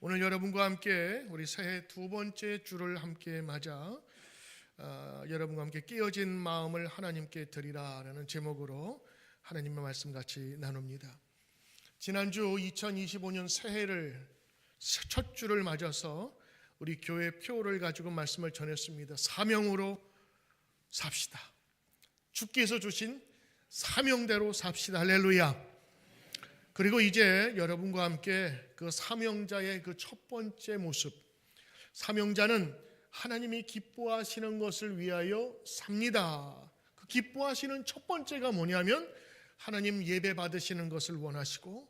오늘 여러분과 함께 우리 새해 두 번째 주를 함께 맞아 여러분과 함께 깨어진 마음을 하나님께 드리라라는 제목으로 하나님의 말씀 같이 나눕니다. 지난주 2025년 새해를 첫 주를 맞아서 우리 교회 표를 가지고 말씀을 전했습니다. 사명으로 삽시다. 주께서 주신 사명대로 삽시다. 할렐루야. 그리고 이제 여러분과 함께 그 사명자의 그 첫 번째 모습, 사명자는 하나님이 기뻐하시는 것을 위하여 삽니다. 그 기뻐하시는 첫 번째가 뭐냐면 하나님 예배 받으시는 것을 원하시고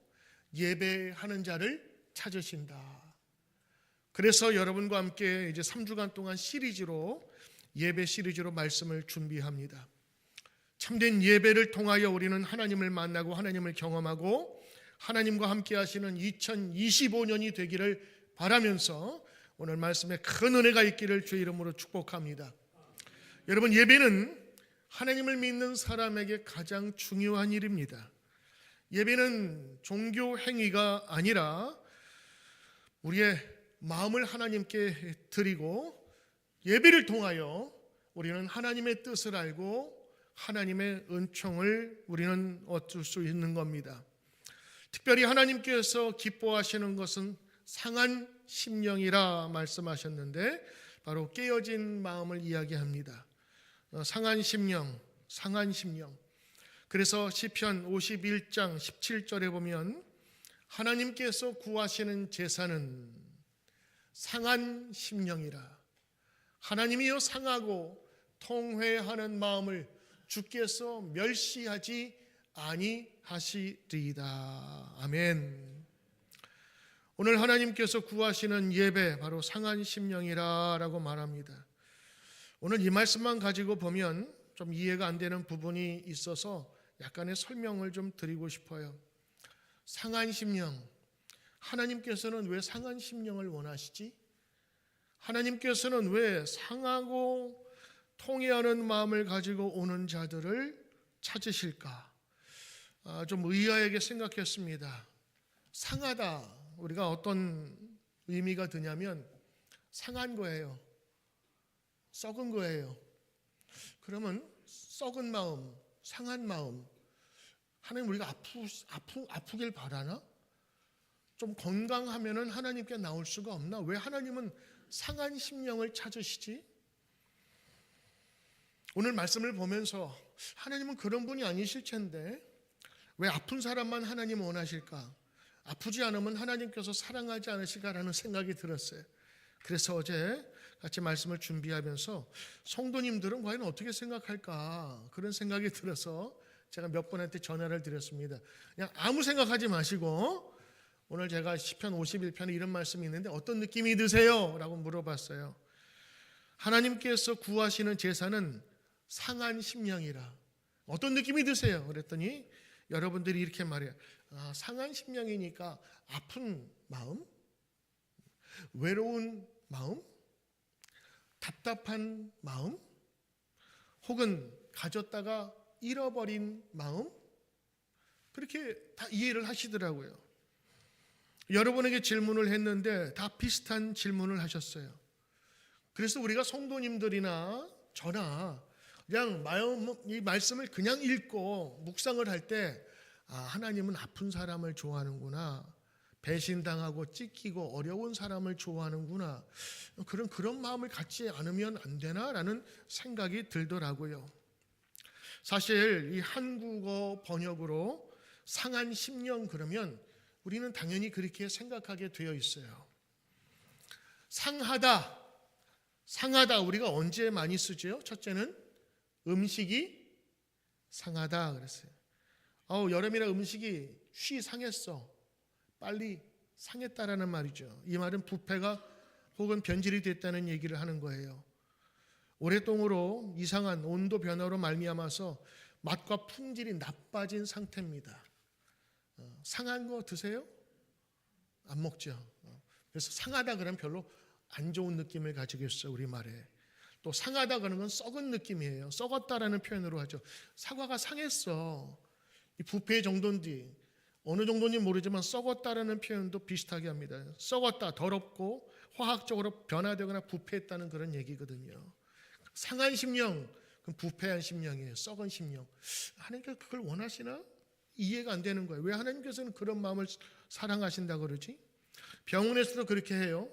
예배하는 자를 찾으신다. 그래서 여러분과 함께 이제 3주간 동안 예배 시리즈로 말씀을 준비합니다. 참된 예배를 통하여 우리는 하나님을 만나고 하나님을 경험하고 하나님과 함께 하시는 2025년이 되기를 바라면서 오늘 말씀에 큰 은혜가 있기를 주의 이름으로 축복합니다. 여러분, 예배는 하나님을 믿는 사람에게 가장 중요한 일입니다. 예배는 종교 행위가 아니라 우리의 마음을 하나님께 드리고 예배를 통하여 우리는 하나님의 뜻을 알고 하나님의 은총을 우리는 얻을 수 있는 겁니다. 특별히 하나님께서 기뻐하시는 것은 상한 심령이라 말씀하셨는데 바로 깨어진 마음을 이야기합니다. 상한 심령. 그래서 시편 51장 17절에 보면 하나님께서 구하시는 제사는 상한 심령이라. 하나님이여 상하고 통회하는 마음을 주께서 멸시하지 아니하시리이다. 아멘. 오늘 하나님께서 구하시는 예배 바로 상한 심령이라고 말합니다. 오늘 이 말씀만 가지고 보면 좀 이해가 안 되는 부분이 있어서 약간의 설명을 좀 드리고 싶어요. 상한 심령. 하나님께서는 왜 상한 심령을 원하시지? 하나님께서는 왜 상하고 통회하는 마음을 가지고 오는 자들을 찾으실까? 좀 의아하게 생각했습니다. 상하다. 우리가 어떤 의미가 드냐면 상한 거예요. 썩은 거예요. 그러면 썩은 마음, 상한 마음, 하나님 우리가 아프길 바라나? 좀 건강하면은 하나님께 나올 수가 없나? 왜 하나님은 상한 심령을 찾으시지? 오늘 말씀을 보면서 하나님은 그런 분이 아니실 텐데 왜 아픈 사람만 하나님 원하실까? 아프지 않으면 하나님께서 사랑하지 않으실까라는 생각이 들었어요. 그래서 어제 같이 말씀을 준비하면서 성도님들은 과연 어떻게 생각할까? 그런 생각이 들어서 제가 몇 분한테 전화를 드렸습니다. 그냥 아무 생각하지 마시고 오늘 제가 시편 51편에 이런 말씀이 있는데 어떤 느낌이 드세요? 라고 물어봤어요. 하나님께서 구하시는 제사는 상한 심령이라. 어떤 느낌이 드세요? 그랬더니 여러분들이 이렇게 말해요. 상한 심령이니까 아픈 마음, 외로운 마음, 답답한 마음, 혹은 가졌다가 잃어버린 마음, 그렇게 다 이해를 하시더라고요. 여러분에게 질문을 했는데 다 비슷한 질문을 하셨어요. 그래서 우리가 성도님들이나 저나 그냥 이 말씀을 그냥 읽고 묵상을 할 때 하나님은 아픈 사람을 좋아하는구나. 배신당하고 찢기고 어려운 사람을 좋아하는구나. 그런 마음을 갖지 않으면 안 되나라는 생각이 들더라고요. 사실 이 한국어 번역으로 상한 심령 그러면 우리는 당연히 그렇게 생각하게 되어 있어요. 상하다 우리가 언제 많이 쓰죠? 첫째는 음식이 상하다 그랬어요. 여름이라 음식이 상했어. 빨리 상했다라는 말이죠. 이 말은 부패가 혹은 변질이 됐다는 얘기를 하는 거예요. 오랫동으로 이상한 온도 변화로 말미암아서 맛과 품질이 나빠진 상태입니다. 상한 거 드세요? 안 먹죠. 그래서 상하다 그러면 별로 안 좋은 느낌을 가지고 있어요. 우리말에. 또 상하다 그러는 건 썩은 느낌이에요. 썩었다라는 표현으로 하죠. 사과가 상했어. 이 부패 정도인데 어느 정도인지 모르지만 썩었다라는 표현도 비슷하게 합니다. 썩었다, 더럽고 화학적으로 변화되거나 부패했다는 그런 얘기거든요. 상한 심령, 그럼 부패한 심령이에요. 썩은 심령. 하나님께서 그걸 원하시나? 이해가 안 되는 거예요. 왜 하나님께서는 그런 마음을 사랑하신다 그러지? 병원에서도 그렇게 해요.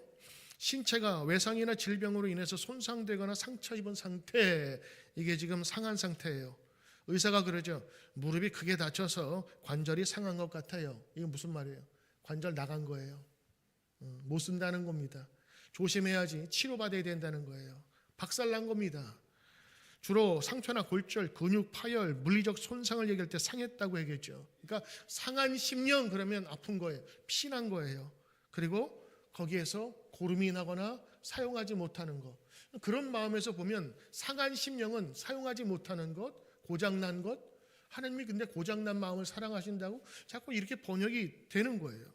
신체가 외상이나 질병으로 인해서 손상되거나 상처 입은 상태, 이게 지금 상한 상태예요. 의사가 그러죠. 무릎이 크게 다쳐서 관절이 상한 것 같아요. 이게 무슨 말이에요? 관절 나간 거예요. 못 쓴다는 겁니다. 조심해야지, 치료받아야 된다는 거예요. 박살난 겁니다. 주로 상처나 골절, 근육 파열, 물리적 손상을 얘기할 때 상했다고 얘기했죠. 그러니까 상한 심령 그러면 아픈 거예요. 피난 거예요. 그리고 거기에서 고름이 나거나 사용하지 못하는 것. 그런 마음에서 보면 상한 심령은 사용하지 못하는 것, 고장난 것. 하나님이 근데 고장난 마음을 사랑하신다고 자꾸 이렇게 번역이 되는 거예요.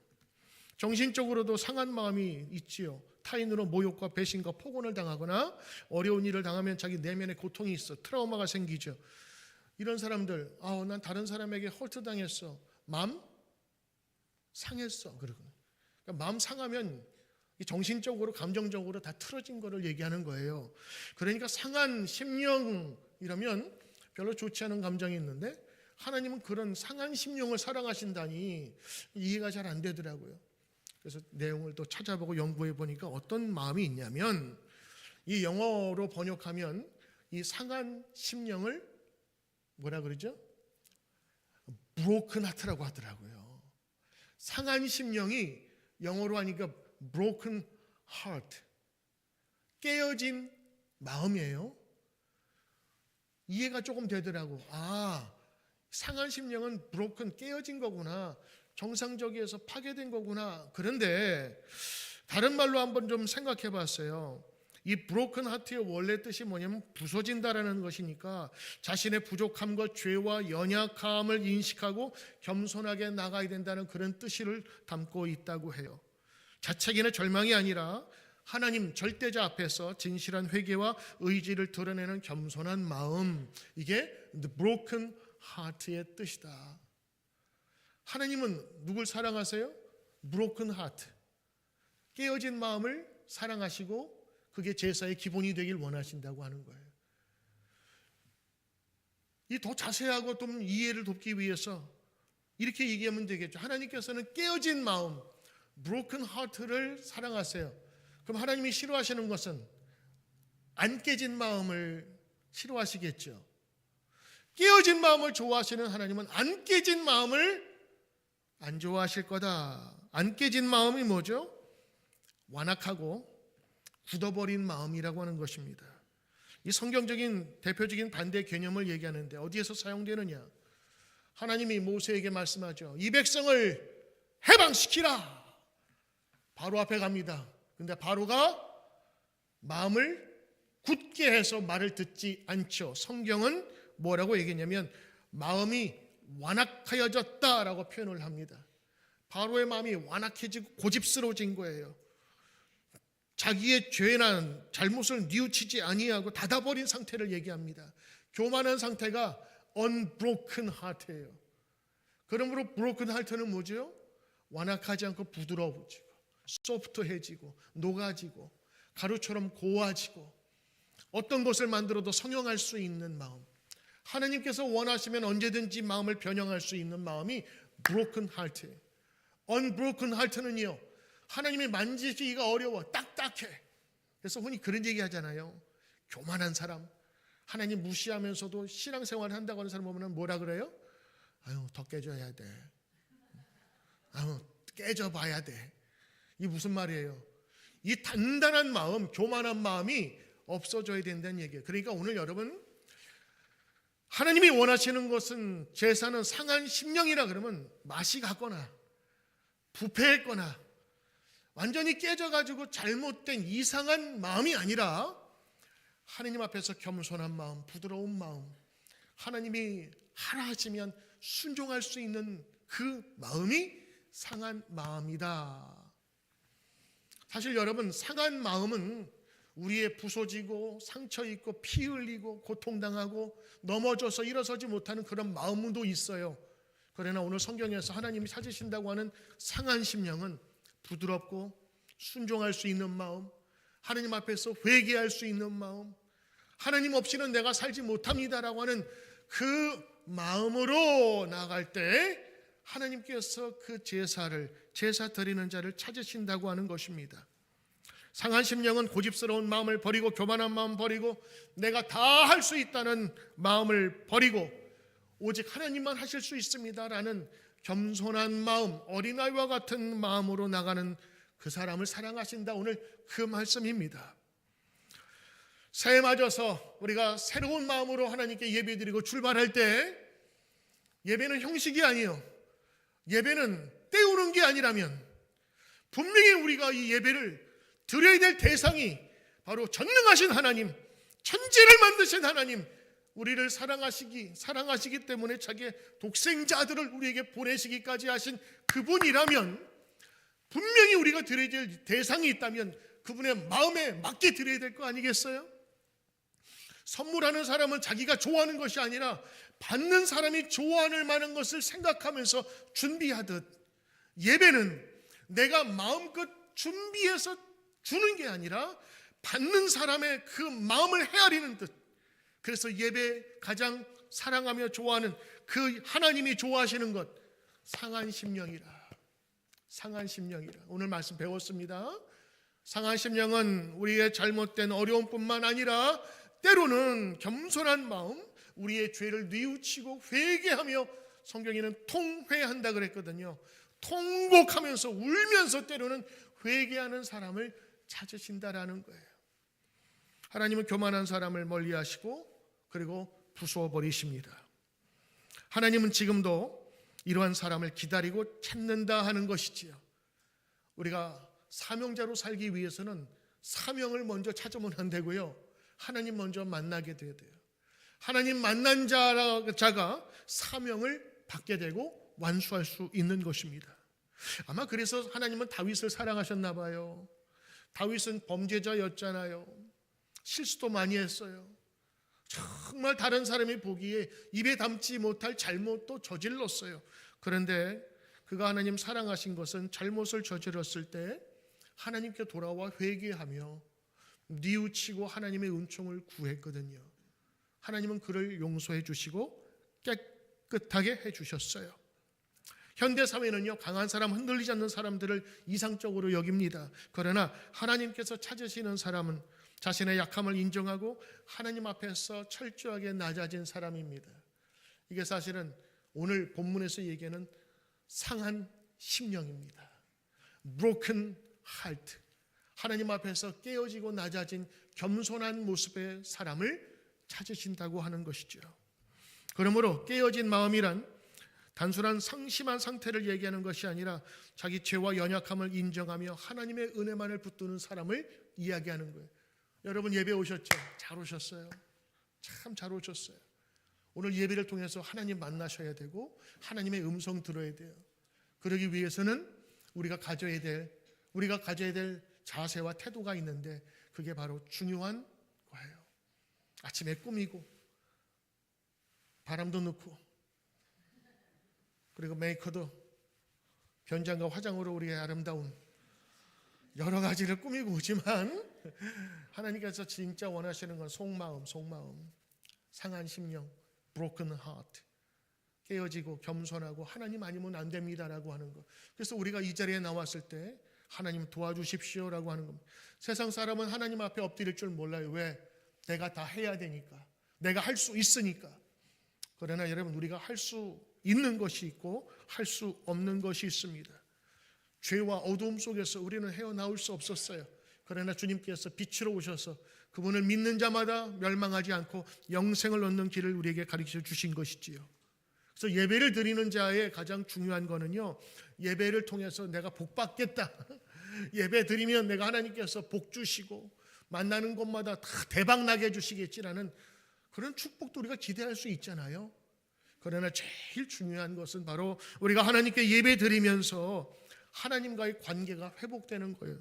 정신적으로도 상한 마음이 있지요. 타인으로 모욕과 배신과 폭언을 당하거나 어려운 일을 당하면 자기 내면에 고통이 있어 트라우마가 생기죠. 이런 사람들, 난 다른 사람에게 헐트당했어. 마음 상했어. 그러고 그러니까 마음 상하면 정신적으로 감정적으로 다 틀어진 거를 얘기하는 거예요. 그러니까 상한 심령이라면 별로 좋지 않은 감정이 있는데 하나님은 그런 상한 심령을 사랑하신다니 이해가 잘 안 되더라고요. 그래서 내용을 또 찾아보고 연구해 보니까 어떤 마음이 있냐면 이 영어로 번역하면 이 상한 심령을 뭐라 그러죠? broken heart라고 하더라고요. 상한 심령이 영어로 하니까 broken heart, 깨어진 마음이에요. 이해가 조금 되더라고. 상한 심령은 broken, 깨어진 거구나. 정상적이어서 파괴된 거구나. 그런데 다른 말로 한번 좀 생각해 봤어요. 이 broken heart의 원래 뜻이 뭐냐면 부서진다라는 것이니까 자신의 부족함과 죄와 연약함을 인식하고 겸손하게 나가야 된다는 그런 뜻을 담고 있다고 해요. 자책이나 절망이 아니라 하나님 절대자 앞에서 진실한 회개와 의지를 드러내는 겸손한 마음, 이게 the broken heart의 뜻이다. 하나님은 누굴 사랑하세요? broken heart, 깨어진 마음을 사랑하시고 그게 제사의 기본이 되길 원하신다고 하는 거예요. 이 더 자세하고 좀 이해를 돕기 위해서 이렇게 얘기하면 되겠죠. 하나님께서는 깨어진 마음, broken heart를 사랑하세요. 그럼 하나님이 싫어하시는 것은 안 깨진 마음을 싫어하시겠죠. 깨어진 마음을 좋아하시는 하나님은 안 깨진 마음을 안 좋아하실 거다. 안 깨진 마음이 뭐죠? 완악하고 굳어버린 마음이라고 하는 것입니다. 이 성경적인 대표적인 반대 개념을 얘기하는데 어디에서 사용되느냐? 하나님이 모세에게 말씀하죠. 이 백성을 해방시키라. 바로 앞에 갑니다. 근데 바로가 마음을 굳게 해서 말을 듣지 않죠. 성경은 뭐라고 얘기했냐면 마음이 완악하여졌다라고 표현을 합니다. 바로의 마음이 완악해지고 고집스러워진 거예요. 자기의 죄나 잘못을 뉘우치지 아니하고 닫아버린 상태를 얘기합니다. 교만한 상태가 unbroken heart예요. 그러므로 broken heart는 뭐죠? 완악하지 않고 부드러워지고 소프트해지고 녹아지고 가루처럼 고와지고 어떤 것을 만들어도 성형할 수 있는 마음. 하나님께서 원하시면 언제든지 마음을 변형할 수 있는 마음이 broken heart예요. unbroken heart는요, 하나님이 만지기가 어려워, 딱딱해. 그래서 흔히 그런 얘기 하잖아요. 교만한 사람, 하나님 무시하면서도 신앙생활을 한다고 하는 사람 보면 뭐라 그래요? 더 깨져야 돼. 깨져봐야 돼. 이게 무슨 말이에요? 이 단단한 마음, 교만한 마음이 없어져야 된다는 얘기예요. 그러니까 오늘 여러분, 하나님이 원하시는 것은 제사는 상한 심령이라 그러면 맛이 갔거나 부패했거나 완전히 깨져가지고 잘못된 이상한 마음이 아니라 하나님 앞에서 겸손한 마음, 부드러운 마음, 하나님이 하라 하시면 순종할 수 있는 그 마음이 상한 마음이다. 사실 여러분, 상한 마음은 우리의 부서지고 상처 있고 피 흘리고 고통당하고 넘어져서 일어서지 못하는 그런 마음도 있어요. 그러나 오늘 성경에서 하나님이 찾으신다고 하는 상한 심령은 부드럽고 순종할 수 있는 마음, 하나님 앞에서 회개할 수 있는 마음, 하나님 없이는 내가 살지 못합니다라고 하는 그 마음으로 나아갈 때 하나님께서 그 제사 드리는 자를 찾으신다고 하는 것입니다. 상한 심령은 고집스러운 마음을 버리고 교만한 마음 버리고 내가 다 할 수 있다는 마음을 버리고 오직 하나님만 하실 수 있습니다라는 겸손한 마음, 어린아이와 같은 마음으로 나가는 그 사람을 사랑하신다. 오늘 그 말씀입니다. 새해 맞아서 우리가 새로운 마음으로 하나님께 예배드리고 출발할 때 예배는 형식이 아니에요. 예배는 때우는 게 아니라면 분명히 우리가 이 예배를 드려야 될 대상이 바로 전능하신 하나님, 천지를 만드신 하나님, 우리를 사랑하시기 때문에 자기의 독생자들을 우리에게 보내시기까지 하신 그분이라면 분명히 우리가 드려야 될 대상이 있다면 그분의 마음에 맞게 드려야 될 거 아니겠어요? 선물하는 사람은 자기가 좋아하는 것이 아니라 받는 사람이 좋아할 만한 것을 생각하면서 준비하듯 예배는 내가 마음껏 준비해서 주는 게 아니라 받는 사람의 그 마음을 헤아리는 듯, 그래서 예배 가장 사랑하며 좋아하는 그 하나님이 좋아하시는 것, 상한 심령이라. 오늘 말씀 배웠습니다. 상한 심령은 우리의 잘못된 어려움뿐만 아니라 때로는 겸손한 마음, 우리의 죄를 뉘우치고 회개하며, 성경에는 통회한다 그랬거든요. 통곡하면서 울면서 때로는 회개하는 사람을 찾으신다라는 거예요. 하나님은 교만한 사람을 멀리하시고 그리고 부숴버리십니다. 하나님은 지금도 이러한 사람을 기다리고 찾는다 하는 것이지요. 우리가 사명자로 살기 위해서는 사명을 먼저 찾으면 안 되고요, 하나님 먼저 만나게 돼야 돼요. 하나님 만난 자가 사명을 받게 되고 완수할 수 있는 것입니다. 아마 그래서 하나님은 다윗을 사랑하셨나 봐요. 다윗은 범죄자였잖아요. 실수도 많이 했어요. 정말 다른 사람이 보기에 입에 담지 못할 잘못도 저질렀어요. 그런데 그가 하나님 사랑하신 것은 잘못을 저질렀을 때 하나님께 돌아와 회개하며 뉘우치고 하나님의 은총을 구했거든요. 하나님은 그를 용서해 주시고 깨끗하게 해주셨어요. 현대사회는요, 강한 사람, 흔들리지 않는 사람들을 이상적으로 여깁니다. 그러나 하나님께서 찾으시는 사람은 자신의 약함을 인정하고 하나님 앞에서 철저하게 낮아진 사람입니다. 이게 사실은 오늘 본문에서 얘기하는 상한 심령입니다. Broken heart. 하나님 앞에서 깨어지고 낮아진 겸손한 모습의 사람을 찾으신다고 하는 것이죠. 그러므로 깨어진 마음이란 단순한 상심한 상태를 얘기하는 것이 아니라 자기 죄와 연약함을 인정하며 하나님의 은혜만을 붙드는 사람을 이야기하는 거예요. 여러분 예배 오셨죠? 잘 오셨어요. 참 잘 오셨어요. 오늘 예배를 통해서 하나님 만나셔야 되고 하나님의 음성 들어야 돼요. 그러기 위해서는 우리가 가져야 될 자세와 태도가 있는데 그게 바로 중요한 거예요. 아침에 꾸미고 바람도 넣고 그리고 메이커도 변장과 화장으로 우리의 아름다운 여러 가지를 꾸미고 오지만 하나님께서 진짜 원하시는 건 속마음, 상한 심령, broken heart, 깨어지고 겸손하고 하나님 아니면 안 됩니다라고 하는 것. 그래서 우리가 이 자리에 나왔을 때 하나님 도와주십시오라고 하는 겁니다. 세상 사람은 하나님 앞에 엎드릴 줄 몰라요. 왜? 내가 다 해야 되니까, 내가 할 수 있으니까. 그러나 여러분, 우리가 할 수 있는 것이 있고 할 수 없는 것이 있습니다. 죄와 어두움 속에서 우리는 헤어나올 수 없었어요. 그러나 주님께서 빛으로 오셔서 그분을 믿는 자마다 멸망하지 않고 영생을 얻는 길을 우리에게 가르쳐 주신 것이지요. 그래서 예배를 드리는 자의 가장 중요한 거는요, 예배를 통해서 내가 복 받겠다, 예배 드리면 내가 하나님께서 복 주시고 만나는 곳마다 다 대박 나게 해주시겠지라는 그런 축복도 우리가 기대할 수 있잖아요. 그러나 제일 중요한 것은 바로 우리가 하나님께 예배 드리면서 하나님과의 관계가 회복되는 거예요.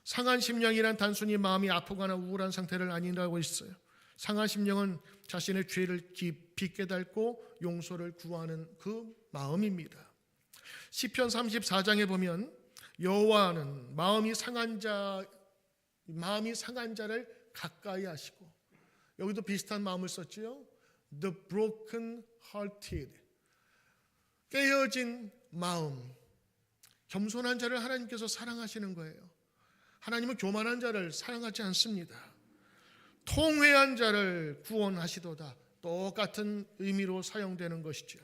상한 심령이란 단순히 마음이 아프거나 우울한 상태를 아니라고 했어요. 상한 심령은 자신의 죄를 깊이 깨닫고 용서를 구하는 그 마음입니다. 시편 34장에 보면 여호와는 마음이 상한 자를 가까이 하시고, 여기도 비슷한 마음을 썼지요. The broken hearted, 깨어진 마음, 겸손한 자를 하나님께서 사랑하시는 거예요. 하나님은 교만한 자를 사랑하지 않습니다. 통회한 자를 구원하시도다, 똑같은 의미로 사용되는 것이죠.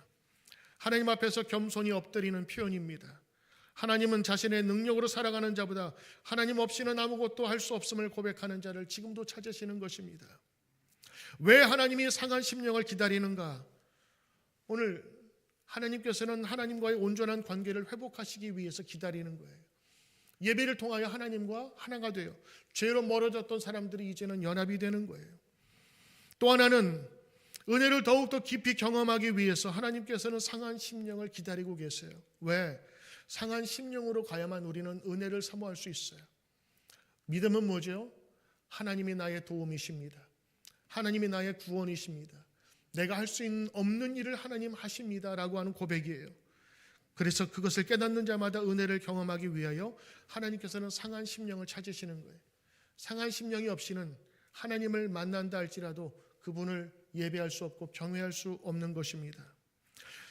하나님 앞에서 겸손히 엎드리는 표현입니다. 하나님은 자신의 능력으로 살아가는 자보다 하나님 없이는 아무것도 할 수 없음을 고백하는 자를 지금도 찾으시는 것입니다. 왜 하나님이 상한 심령을 기다리는가? 오늘 하나님께서는 하나님과의 온전한 관계를 회복하시기 위해서 기다리는 거예요. 예배를 통하여 하나님과 하나가 되어 죄로 멀어졌던 사람들이 이제는 연합이 되는 거예요. 또 하나는 은혜를 더욱더 깊이 경험하기 위해서 하나님께서는 상한 심령을 기다리고 계세요. 왜? 상한 심령으로 가야만 우리는 은혜를 사모할 수 있어요. 믿음은 뭐죠? 하나님이 나의 도움이십니다. 하나님이 나의 구원이십니다. 내가 할 수 없는 일을 하나님 하십니다 라고 하는 고백이에요. 그래서 그것을 깨닫는 자마다 은혜를 경험하기 위하여 하나님께서는 상한 심령을 찾으시는 거예요. 상한 심령이 없이는 하나님을 만난다 할지라도 그분을 예배할 수 없고 경외할 수 없는 것입니다.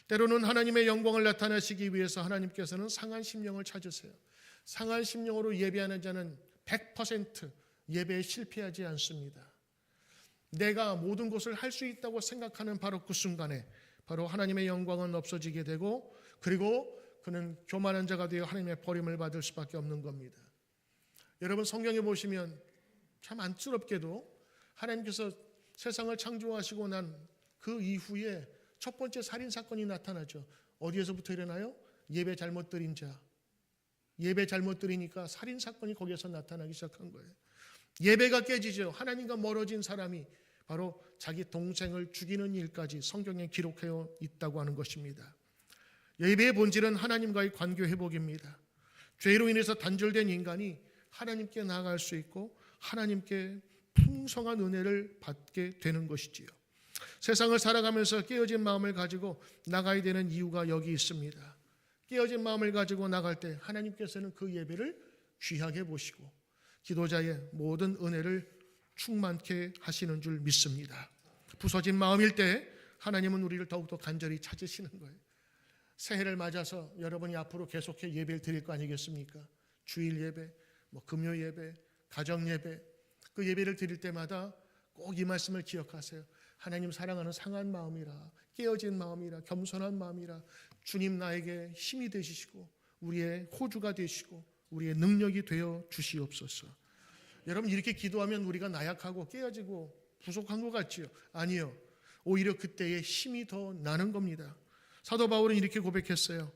때로는 하나님의 영광을 나타내시기 위해서 하나님께서는 상한 심령을 찾으세요. 상한 심령으로 예배하는 자는 100% 예배에 실패하지 않습니다. 내가 모든 것을 할 수 있다고 생각하는 바로 그 순간에 바로 하나님의 영광은 없어지게 되고, 그리고 그는 교만한 자가 되어 하나님의 버림을 받을 수밖에 없는 겁니다. 여러분, 성경에 보시면 참 안쓰럽게도 하나님께서 세상을 창조하시고 난 그 이후에 첫 번째 살인사건이 나타나죠. 어디에서부터 일어나요? 예배 잘못 드린 자. 예배 잘못 드리니까 살인사건이 거기에서 나타나기 시작한 거예요. 예배가 깨지죠. 하나님과 멀어진 사람이 바로 자기 동생을 죽이는 일까지 성경에 기록되어 있다고 하는 것입니다. 예배의 본질은 하나님과의 관계 회복입니다. 죄로 인해서 단절된 인간이 하나님께 나아갈 수 있고 하나님께 풍성한 은혜를 받게 되는 것이지요. 세상을 살아가면서 깨어진 마음을 가지고 나가야 되는 이유가 여기 있습니다. 깨어진 마음을 가지고 나갈 때 하나님께서는 그 예배를 귀하게 보시고 기도자의 모든 은혜를 충만케 하시는 줄 믿습니다. 부서진 마음일 때 하나님은 우리를 더욱더 간절히 찾으시는 거예요. 새해를 맞아서 여러분이 앞으로 계속해 예배를 드릴 거 아니겠습니까? 주일 예배, 금요 예배, 가정 예배, 그 예배를 드릴 때마다 꼭 이 말씀을 기억하세요. 하나님 사랑하는 상한 마음이라, 깨어진 마음이라, 겸손한 마음이라 주님 나에게 힘이 되시고 우리의 호주가 되시고 우리의 능력이 되어 주시옵소서. 여러분, 이렇게 기도하면 우리가 나약하고 깨어지고 부족한 것 같지요? 아니요. 오히려 그때의 힘이 더 나는 겁니다. 사도 바울은 이렇게 고백했어요.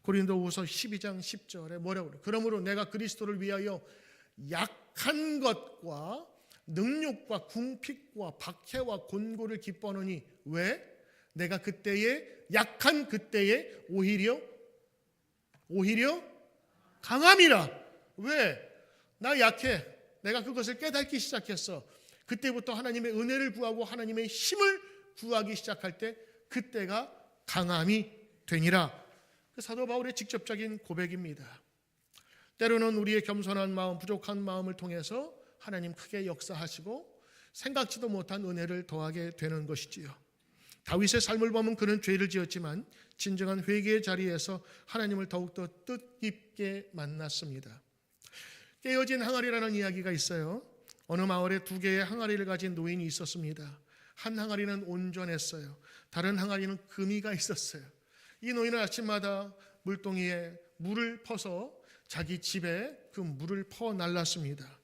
고린도후서 12장 10절에 뭐라고 그래요? 그러므로 내가 그리스도를 위하여 약한 것과 능욕과 궁핍과 박해와 곤고를 기뻐하노니 왜? 내가 그때에 약한 그때에 오히려 강함이라. 왜? 나 약해. 내가 그것을 깨닫기 시작했어. 그때부터 하나님의 은혜를 구하고 하나님의 힘을 구하기 시작할 때 그때가 강함이 되니라. 그 사도 바울의 직접적인 고백입니다. 때로는 우리의 겸손한 마음, 부족한 마음을 통해서 하나님 크게 역사하시고 생각지도 못한 은혜를 더하게 되는 것이지요. 다윗의 삶을 보면 그는 죄를 지었지만 진정한 회개의 자리에서 하나님을 더욱더 뜻깊게 만났습니다. 깨어진 항아리라는 이야기가 있어요. 어느 마을에 2개의 항아리를 가진 노인이 있었습니다. 한 항아리는 온전했어요. 다른 항아리는 금이가 있었어요. 이 노인은 아침마다 물동이에 물을 퍼서 자기 집에 그 물을 퍼 날랐습니다.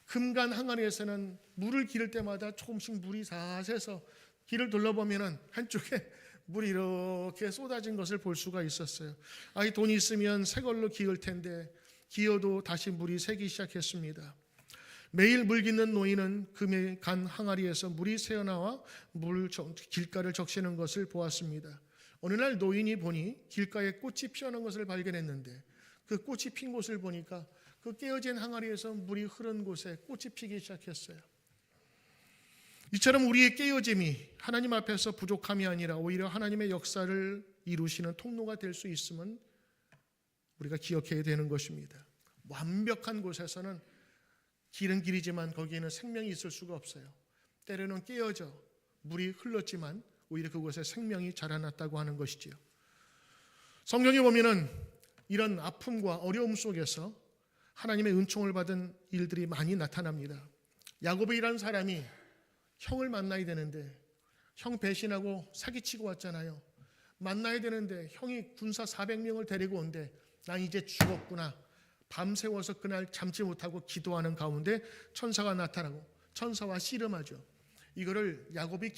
금간 항아리에서는 물을 기를 때마다 조금씩 물이 사새서 길을 둘러보면 한쪽에 물이 이렇게 쏟아진 것을 볼 수가 있었어요. 이 돈이 있으면 새 걸로 기을 텐데 기어도 다시 물이 새기 시작했습니다. 매일 물 깃는 노인은 금에 간 항아리에서 물이 새어나와 길가를 적시는 것을 보았습니다. 어느 날 노인이 보니 길가에 꽃이 피어난 것을 발견했는데 그 꽃이 핀 곳을 보니까 그 깨어진 항아리에서 물이 흐른 곳에 꽃이 피기 시작했어요. 이처럼 우리의 깨어짐이 하나님 앞에서 부족함이 아니라 오히려 하나님의 역사를 이루시는 통로가 될 수 있음은 우리가 기억해야 되는 것입니다. 완벽한 곳에서는 길은 길이지만 거기에는 생명이 있을 수가 없어요. 때로는 깨어져 물이 흘렀지만 오히려 그곳에 생명이 자라났다고 하는 것이지요. 성경에 보면은 이런 아픔과 어려움 속에서 하나님의 은총을 받은 일들이 많이 나타납니다. 야곱이라는 사람이 형을 만나야 되는데 형 배신하고 사기치고 왔잖아요. 만나야 되는데 형이 군사 400명을 데리고 온대. 난 이제 죽었구나. 밤새워서 그날 잠지 못하고 기도하는 가운데 천사가 나타나고 천사와 씨름하죠. 이거를 야곱이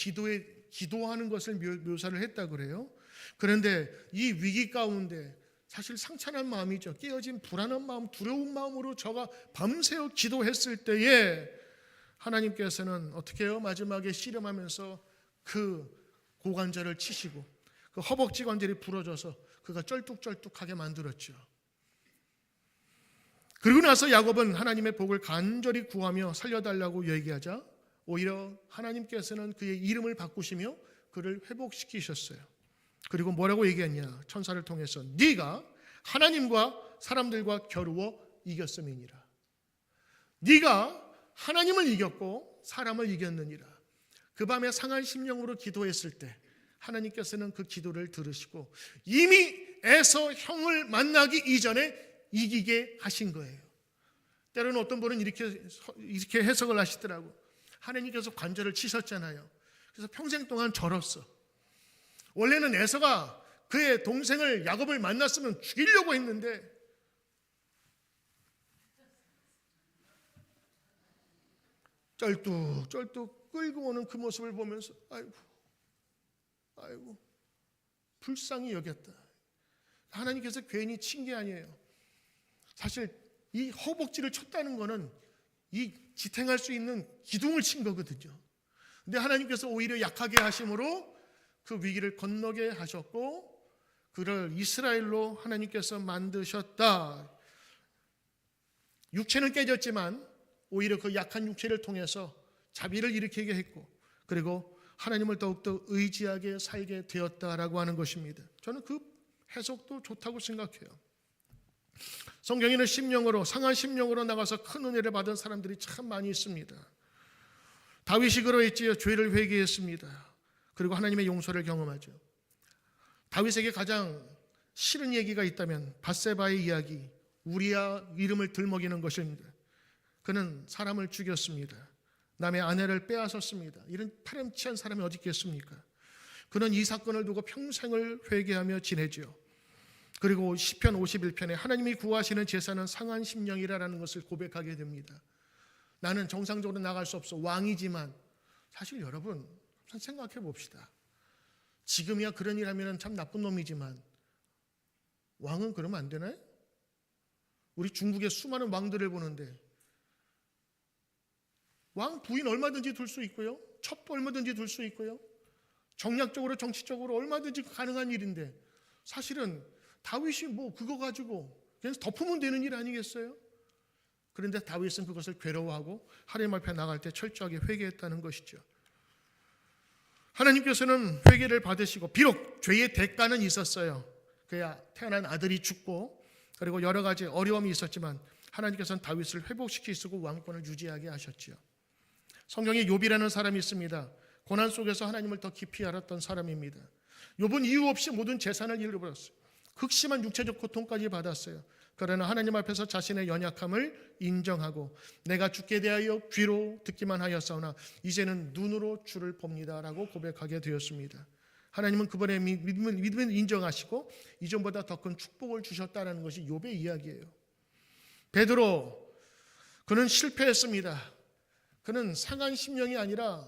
기도하는 것을 묘사를 했다고 그래요. 그런데 이 위기 가운데 사실 상처난 마음이죠. 깨어진 불안한 마음, 두려운 마음으로 저가 밤새워 기도했을 때에 하나님께서는 어떻게 해요? 마지막에 씨름하면서 그 고관절을 치시고 그 허벅지 관절이 부러져서 그가 쩔뚝쩔뚝하게 만들었죠. 그리고 나서 야곱은 하나님의 복을 간절히 구하며 살려달라고 얘기하자 오히려 하나님께서는 그의 이름을 바꾸시며 그를 회복시키셨어요. 그리고 뭐라고 얘기했냐? 천사를 통해서 네가 하나님과 사람들과 겨루어 이겼음이니라. 네가 하나님을 이겼고 사람을 이겼느니라. 그 밤에 상한 심령으로 기도했을 때 하나님께서는 그 기도를 들으시고 이미 에서 형을 만나기 이전에 이기게 하신 거예요. 때로는 어떤 분은 이렇게 해석을 하시더라고. 하나님께서 관절을 치셨잖아요. 그래서 평생 동안 절었어. 원래는 에서가 그의 동생을 야곱을 만났으면 죽이려고 했는데 쩔뚝쩔뚝 끌고 오는 그 모습을 보면서 아이고 불쌍히 여겼다. 하나님께서 괜히 친 게 아니에요. 사실 이 허벅지를 쳤다는 거는 이 지탱할 수 있는 기둥을 친 거거든요. 근데 하나님께서 오히려 약하게 하심으로 그 위기를 건너게 하셨고 그를 이스라엘로 하나님께서 만드셨다. 육체는 깨졌지만 오히려 그 약한 육체를 통해서 자비를 일으키게 했고 그리고 하나님을 더욱더 의지하게 살게 되었다라고 하는 것입니다. 저는 그 해석도 좋다고 생각해요. 성경에는 심령으로 상한 심령으로 나가서 큰 은혜를 받은 사람들이 참 많이 있습니다. 다윗이 그러했지요. 죄를 회개했습니다. 그리고 하나님의 용서를 경험하죠. 다윗에게 가장 싫은 얘기가 있다면 밧세바의 이야기, 우리야 이름을 들먹이는 것입니다. 그는 사람을 죽였습니다. 남의 아내를 빼앗았습니다. 이런 파렴치한 사람이 어디 있겠습니까? 그는 이 사건을 두고 평생을 회개하며 지내죠. 그리고 시편 51편에 하나님이 구하시는 제사는 상한 심령이라는 것을 고백하게 됩니다. 나는 정상적으로 나갈 수 없어. 왕이지만 사실 여러분 생각해 봅시다. 지금이야 그런 일 하면 참 나쁜 놈이지만 왕은 그러면 안 되나요? 우리 중국의 수많은 왕들을 보는데 왕 부인 얼마든지 둘 수 있고요. 첩도 얼마든지 둘 수 있고요. 정략적으로 정치적으로 얼마든지 가능한 일인데 사실은 다윗이 뭐 그거 가지고 그냥 덮으면 되는 일 아니겠어요? 그런데 다윗은 그것을 괴로워하고 하나님 앞에 나갈 때 철저하게 회개했다는 것이죠. 하나님께서는 회개를 받으시고 비록 죄의 대가는 있었어요. 그야 태어난 아들이 죽고 그리고 여러 가지 어려움이 있었지만 하나님께서는 다윗을 회복시키시고 왕권을 유지하게 하셨지요. 성경에 욥이라는 사람이 있습니다. 고난 속에서 하나님을 더 깊이 알았던 사람입니다. 욥은 이유 없이 모든 재산을 잃어버렸어요. 극심한 육체적 고통까지 받았어요. 그러나 하나님 앞에서 자신의 연약함을 인정하고 내가 죽게 대하여 귀로 듣기만 하였사오나 이제는 눈으로 주를 봅니다라고 고백하게 되었습니다. 하나님은 그분의 믿음을 인정하시고 이전보다 더 큰 축복을 주셨다는 것이 욥의 이야기예요. 베드로, 그는 실패했습니다. 그는 상한 심령이 아니라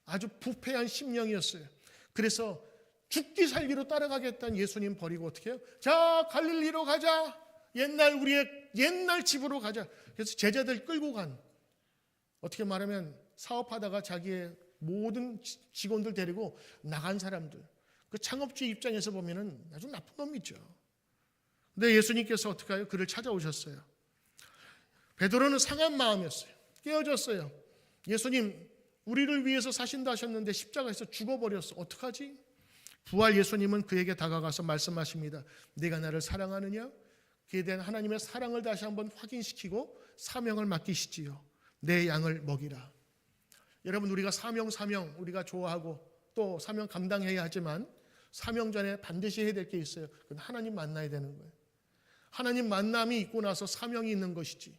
아주 부패한 심령이었어요. 그래서 죽기 살기로 따라가겠다는 예수님 버리고 어떻게 해요? 자, 갈릴리로 가자. 우리의 옛날 집으로 가자. 그래서 제자들 끌고 간, 어떻게 말하면 사업하다가 자기의 모든 직원들 데리고 나간 사람들, 그 창업주의 입장에서 보면은 아주 나쁜 놈이죠. 근데 예수님께서 어떻게 해요? 그를 찾아오셨어요. 베드로는 상한 마음이었어요. 깨어졌어요. 예수님, 우리를 위해서 사신다 하셨는데 십자가에서 죽어버렸어. 어떡하지? 부활 예수님은 그에게 다가가서 말씀하십니다. 네가 나를 사랑하느냐? 그에 대한 하나님의 사랑을 다시 한번 확인시키고 사명을 맡기시지요. 내 양을 먹이라. 여러분, 우리가 사명 우리가 좋아하고 또 사명 감당해야 하지만 사명 전에 반드시 해야 될 게 있어요. 그건 하나님 만나야 되는 거예요. 하나님 만남이 있고 나서 사명이 있는 것이지.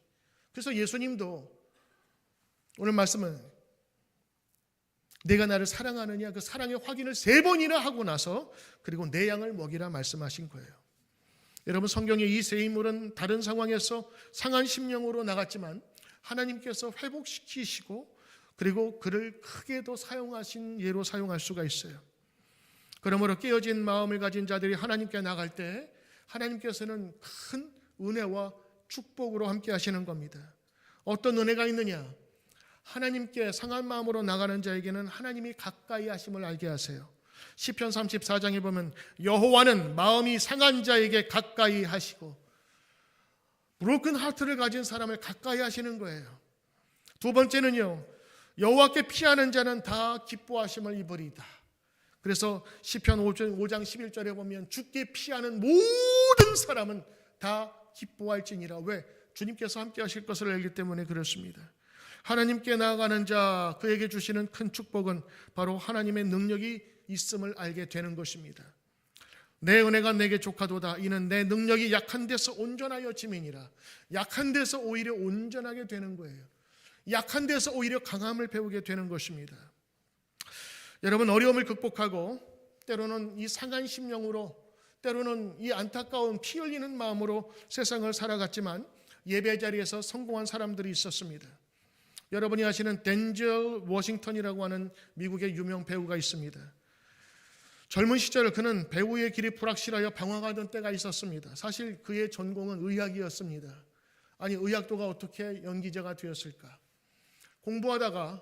그래서 예수님도 오늘 말씀은 내가 나를 사랑하느냐, 그 사랑의 확인을 3번이나 하고 나서 그리고 내 양을 먹이라 말씀하신 거예요. 여러분, 성경의 이 세 인물은 다른 상황에서 상한 심령으로 나갔지만 하나님께서 회복시키시고 그리고 그를 크게도 사용하신 예로 사용할 수가 있어요. 그러므로 깨어진 마음을 가진 자들이 하나님께 나갈 때 하나님께서는 큰 은혜와 축복으로 함께 하시는 겁니다. 어떤 은혜가 있느냐? 하나님께 상한 마음으로 나가는 자에게는 하나님이 가까이 하심을 알게 하세요. 시편 34장에 보면 여호와는 마음이 상한 자에게 가까이 하시고, 브로큰 하트를 가진 사람을 가까이 하시는 거예요. 두 번째는요, 여호와께 피하는 자는 다 기뻐하심을 입으리다. 그래서 시편 5장 11절에 보면 주께 피하는 모든 사람은 다 기뻐할지니라. 왜? 주님께서 함께 하실 것을 알기 때문에 그렇습니다. 하나님께 나아가는 자, 그에게 주시는 큰 축복은 바로 하나님의 능력이 있음을 알게 되는 것입니다. 내 은혜가 내게 족하도다. 이는 내 능력이 약한 데서 온전하여 짐이니라. 약한 데서 오히려 온전하게 되는 거예요. 약한 데서 오히려 강함을 배우게 되는 것입니다. 여러분, 어려움을 극복하고 때로는 이 상한 심령으로, 때로는 이 안타까운 피 흘리는 마음으로 세상을 살아갔지만 예배 자리에서 성공한 사람들이 있었습니다. 여러분이 아시는 덴젤 워싱턴이라고 하는 미국의 유명 배우가 있습니다. 젊은 시절 그는 배우의 길이 불확실하여 방황하던 때가 있었습니다. 사실 그의 전공은 의학이었습니다. 아니, 의학도가 어떻게 연기자가 되었을까? 공부하다가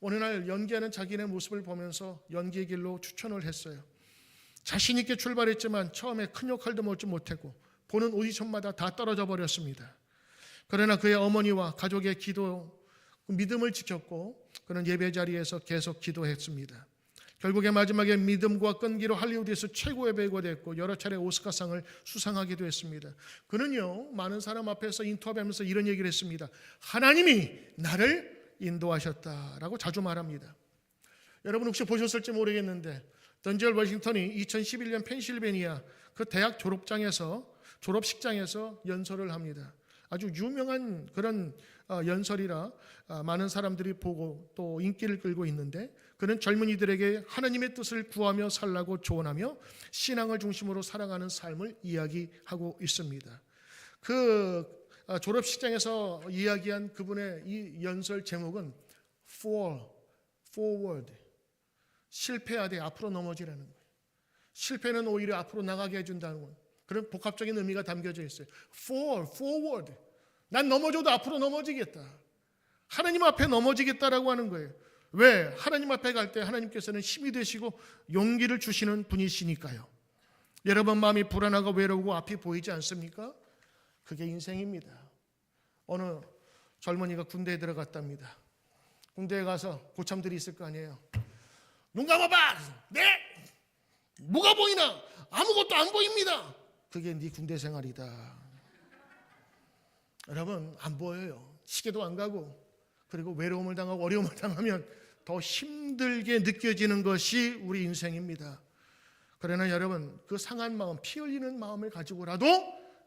어느 날 연기하는 자기네 모습을 보면서 연기의 길로 추천을 했어요. 자신 있게 출발했지만 처음에 큰 역할도 맡지 못하고 보는 오디션마다 다 떨어져 버렸습니다. 그러나 그의 어머니와 가족의 기도, 믿음을 지켰고 그는 예배 자리에서 계속 기도했습니다. 결국에 마지막에 믿음과 끈기로 할리우드에서 최고의 배우가 됐고 여러 차례 오스카상을 수상하기도 했습니다. 그는요, 많은 사람 앞에서 인터뷰하면서 이런 얘기를 했습니다. 하나님이 나를 인도하셨다라고 자주 말합니다. 여러분 혹시 보셨을지 모르겠는데 덴젤 워싱턴이 2011년 펜실베니아 그 대학 졸업식장에서 연설을 합니다. 아주 유명한 그런 연설이라 많은 사람들이 보고 또 인기를 끌고 있는데, 그는 젊은이들에게 하나님의 뜻을 구하며 살라고 조언하며 신앙을 중심으로 살아가는 삶을 이야기하고 있습니다. 그 졸업식장에서 이야기한 그분의 이 연설 제목은 forward, 실패하되 앞으로 넘어지라는 거예요. 실패는 오히려 앞으로 나가게 해준다는 거예요. 그런 복합적인 의미가 담겨져 있어요. forward, 난 넘어져도 앞으로 넘어지겠다. 하나님 앞에 넘어지겠다라고 하는 거예요. 왜? 하나님 앞에 갈 때 하나님께서는 힘이 되시고 용기를 주시는 분이시니까요. 여러분 마음이 불안하고 외로우고 앞이 보이지 않습니까? 그게 인생입니다. 어느 젊은이가 군대에 들어갔답니다. 군대에 가서 고참들이 있을 거 아니에요. 눈 감아봐. 네? 뭐가 보이나? 아무것도 안 보입니다. 그게 네 군대 생활이다. 여러분, 안 보여요. 시계도 안 가고, 그리고 외로움을 당하고 어려움을 당하면 더 힘들게 느껴지는 것이 우리 인생입니다. 그러나 여러분, 그 상한 마음, 피 흘리는 마음을 가지고라도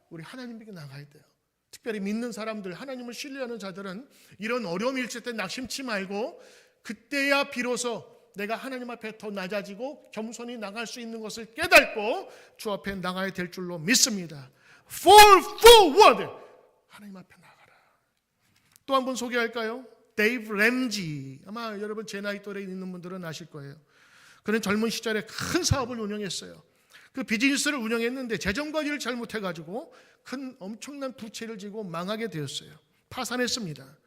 우리 하나님께 나가야 돼요. 특별히 믿는 사람들, 하나님을 신뢰하는 자들은 이런 어려움이 있을 때 낙심치 말고 그때야 비로소 내가 하나님 앞에 더 낮아지고 겸손히 나갈 수 있는 것을 깨닫고 주 앞에 나가야 될 줄로 믿습니다. Fall forward! 하나님 앞에 나가라. 또 한 번 소개할까요? 데이브 램지. 아마 여러분 제 나이 또래에 있는 분들은 아실 거예요. 그는 젊은 시절에 큰 사업을 운영했어요. 그 비즈니스를 운영했는데 재정 관리를 잘못해가지고 큰 엄청난 부채를 지고 망하게 되었어요. 파산했습니다.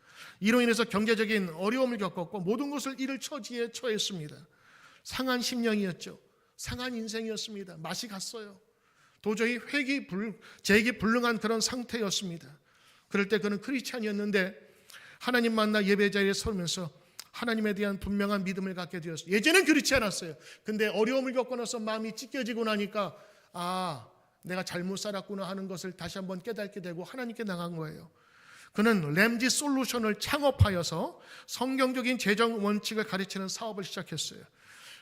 이로 인해서 경제적인 어려움을 겪었고 모든 것을 잃을 처지에 처했습니다. 상한 심령이었죠. 상한 인생이었습니다. 맛이 갔어요. 도저히 재기 불능한 그런 상태였습니다. 그럴 때 그는 크리스찬이었는데 하나님 만나 예배 자리에 서면서 하나님에 대한 분명한 믿음을 갖게 되었어요. 예전엔 그렇지 않았어요. 근데 어려움을 겪고 나서 마음이 찢겨지고 나니까 내가 잘못 살았구나 하는 것을 다시 한번 깨닫게 되고 하나님께 나간 거예요. 그는 램지 솔루션을 창업하여서 성경적인 재정 원칙을 가르치는 사업을 시작했어요.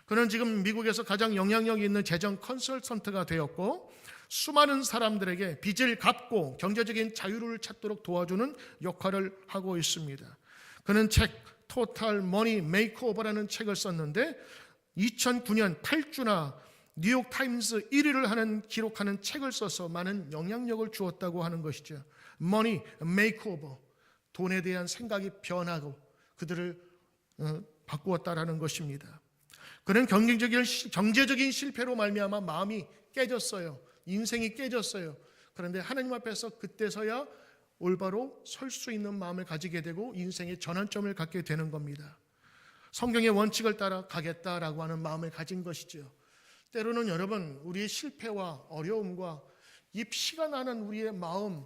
그는 지금 미국에서 가장 영향력 있는 재정 컨설턴트가 되었고 수많은 사람들에게 빚을 갚고 경제적인 자유를 찾도록 도와주는 역할을 하고 있습니다. 그는 책 토탈 머니 메이크오버라는 책을 썼는데 2009년 8주나 뉴욕 타임스 1위를 기록하는 책을 써서 많은 영향력을 주었다고 하는 것이죠. 머니 메이크오버, 돈에 대한 생각이 변하고 그들을 바꾸었다라는 것입니다. 그는 경제적인 실패로 말미암아 마음이 깨졌어요. 인생이 깨졌어요. 그런데 하나님 앞에서 그때서야 올바로 설 수 있는 마음을 가지게 되고 인생의 전환점을 갖게 되는 겁니다. 성경의 원칙을 따라 가겠다라고 하는 마음을 가진 것이죠. 때로는 여러분, 우리의 실패와 어려움과 이 피가 나는 우리의 마음,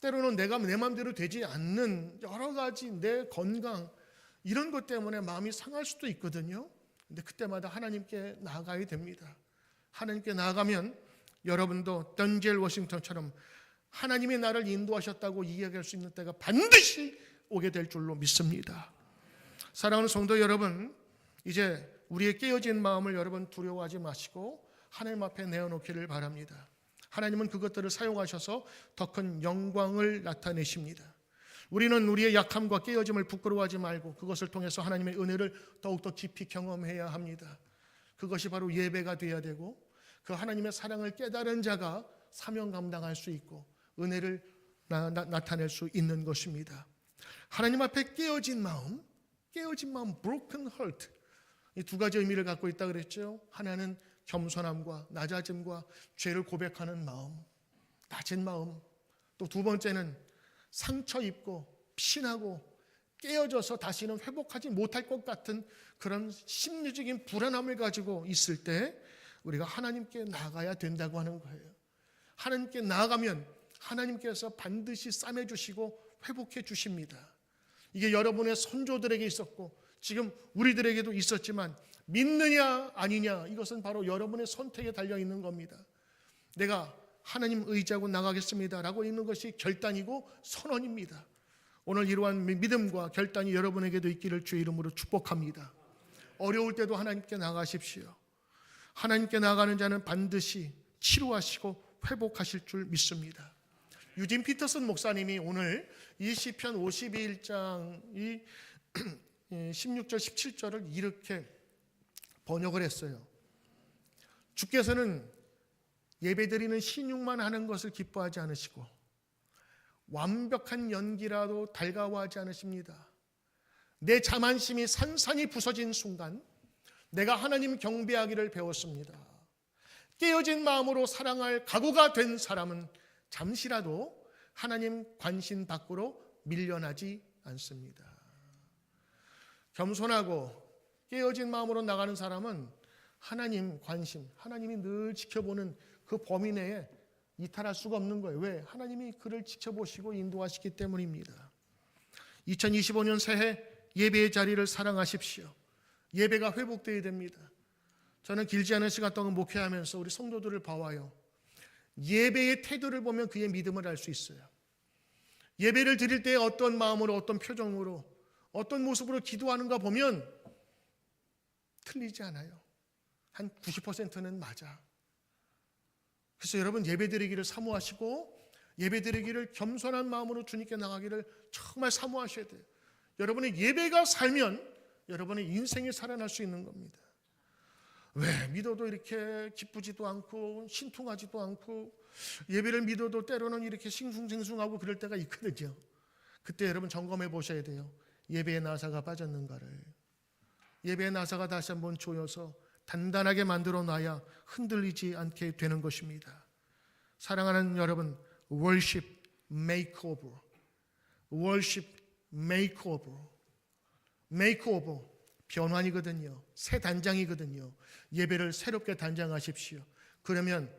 때로는 내가 내 마음대로 되지 않는 여러 가지 내 건강 이런 것 때문에 마음이 상할 수도 있거든요. 근데 그때마다 하나님께 나아가야 됩니다. 하나님께 나아가면 여러분도 던젤 워싱턴처럼 하나님이 나를 인도하셨다고 이야기할 수 있는 때가 반드시 오게 될 줄로 믿습니다. 사랑하는 성도 여러분, 이제 우리의 깨어진 마음을 여러분 두려워하지 마시고 하나님 앞에 내어놓기를 바랍니다. 하나님은 그것들을 사용하셔서 더 큰 영광을 나타내십니다. 우리는 우리의 약함과 깨어짐을 부끄러워하지 말고 그것을 통해서 하나님의 은혜를 더욱더 깊이 경험해야 합니다. 그것이 바로 예배가 되어야 되고 그 하나님의 사랑을 깨달은 자가 사명 감당할 수 있고 은혜를 나타낼 수 있는 것입니다. 하나님 앞에 깨어진 마음, broken heart, 이 두 가지 의미를 갖고 있다 그랬죠. 하나는 겸손함과 낮아짐과 죄를 고백하는 마음, 낮은 마음. 또 두 번째는 상처 입고 피나고 깨어져서 다시는 회복하지 못할 것 같은 그런 심리적인 불안함을 가지고 있을 때 우리가 하나님께 나아가야 된다고 하는 거예요. 하나님께 나아가면 하나님께서 반드시 싸매주시고 회복해 주십니다. 이게 여러분의 선조들에게 있었고 지금 우리들에게도 있었지만 믿느냐 아니냐 이것은 바로 여러분의 선택에 달려있는 겁니다. 내가 하나님 의지하고 나가겠습니다 라고 있는 것이 결단이고 선언입니다. 오늘 이러한 믿음과 결단이 여러분에게도 있기를 주의 이름으로 축복합니다. 어려울 때도 하나님께 나가십시오. 하나님께 나가는 자는 반드시 치료하시고 회복하실 줄 믿습니다. 유진 피터슨 목사님이 오늘 이 시편 52장 16절 17절을 이렇게 번역을 했어요. 주께서는 예배드리는 신용만 하는 것을 기뻐하지 않으시고 완벽한 연기라도 달가워하지 않으십니다. 내 자만심이 산산이 부서진 순간 내가 하나님 경배하기를 배웠습니다. 깨어진 마음으로 사랑할 각오가 된 사람은 잠시라도 하나님 관심 밖으로 밀려나지 않습니다. 겸손하고 깨어진 마음으로 나가는 사람은 하나님 관심, 하나님이 늘 지켜보는 그 범위 내에 이탈할 수가 없는 거예요. 왜? 하나님이 그를 지켜보시고 인도하시기 때문입니다. 2025년 새해 예배의 자리를 사랑하십시오. 예배가 회복되어야 됩니다. 저는 길지 않은 시간 동안 목회하면서 우리 성도들을 봐와요. 예배의 태도를 보면 그의 믿음을 알 수 있어요. 예배를 드릴 때 어떤 마음으로 어떤 표정으로 어떤 모습으로 기도하는가 보면 틀리지 않아요. 한 90%는 맞아. 그래서 여러분 예배드리기를 사모하시고 예배드리기를 겸손한 마음으로 주님께 나가기를 정말 사모하셔야 돼요. 여러분의 예배가 살면 여러분의 인생이 살아날 수 있는 겁니다. 왜? 믿어도 이렇게 기쁘지도 않고 신통하지도 않고 예배를 믿어도 때로는 이렇게 싱숭생숭하고 그럴 때가 있거든요. 그때 여러분 점검해 보셔야 돼요. 예배의 나사가 빠졌는가를. 예배의 나사가 다시 한번 조여서 단단하게 만들어 놔야 흔들리지 않게 되는 것입니다. 사랑하는 여러분, worship makeover, worship makeover, makeover 변환이거든요. 새 단장이거든요. 예배를 새롭게 단장하십시오. 그러면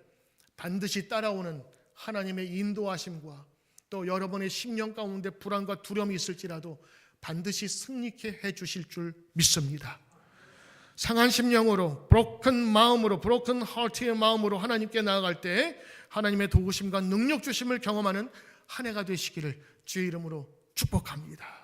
반드시 따라오는 하나님의 인도하심과 또 여러분의 심령 가운데 불안과 두려움이 있을지라도 반드시 승리케 해주실 줄 믿습니다. 상한 심령으로, 브로큰 마음으로, 브로큰 하트의 마음으로 하나님께 나아갈 때 하나님의 도우심과 능력 주심을 경험하는 한 해가 되시기를 주의 이름으로 축복합니다.